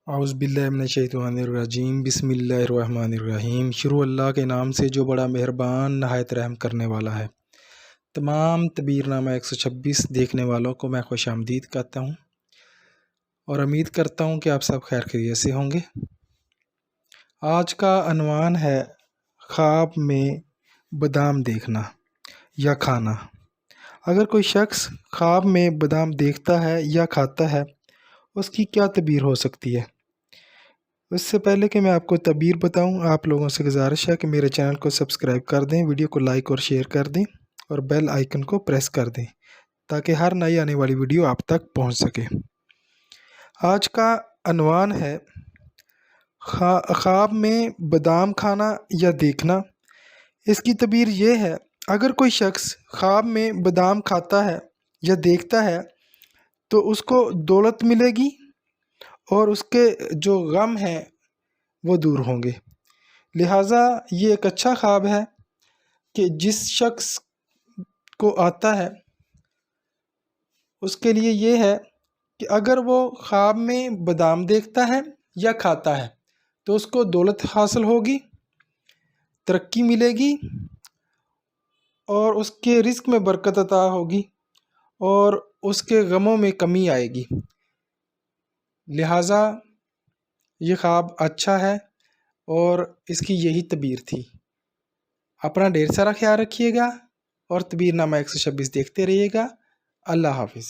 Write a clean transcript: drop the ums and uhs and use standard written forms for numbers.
اعوذ باللہ من الشیطان الرجیم، بسم اللہ الرحمن الرحیم۔ شروع اللہ کے نام سے جو بڑا مہربان نہایت رحم کرنے والا ہے۔ تمام تبیر نامہ 126 دیکھنے والوں کو میں خوش آمدید کہتا ہوں اور امید کرتا ہوں کہ آپ سب خیر خیریت سے ہوں گے۔ آج کا عنوان ہے خواب میں بادام دیکھنا یا کھانا۔ اگر کوئی شخص خواب میں بادام دیکھتا ہے یا کھاتا ہے، اس کی کیا تعبیر ہو سکتی ہے؟ اس سے پہلے کہ میں آپ کو تعبیر بتاؤں، آپ لوگوں سے گزارش ہے کہ میرے چینل کو سبسکرائب کر دیں، ویڈیو کو لائک اور شیئر کر دیں اور بیل آئیکن کو پریس کر دیں تاکہ ہر نئی آنے والی ویڈیو آپ تک پہنچ سکے۔ آج کا عنوان ہے خواب میں بادام کھانا یا دیکھنا۔ اس کی تعبیر یہ ہے: اگر کوئی شخص خواب میں بادام کھاتا ہے یا دیکھتا ہے تو اس کو دولت ملے گی اور اس کے جو غم ہیں وہ دور ہوں گے۔ لہٰذا یہ ایک اچھا خواب ہے کہ جس شخص کو آتا ہے اس کے لیے یہ ہے کہ اگر وہ خواب میں بادام دیکھتا ہے یا کھاتا ہے تو اس کو دولت حاصل ہوگی، ترقی ملے گی اور اس کے رزق میں برکت عطا ہوگی اور اس کے غموں میں کمی آئے گی۔ لہٰذا یہ خواب اچھا ہے اور اس کی یہی تعبیر تھی۔ اپنا ڈھیر سارا خیال رکھیے گا اور تبیر نامہ 126 دیکھتے رہیے گا۔ اللہ حافظ۔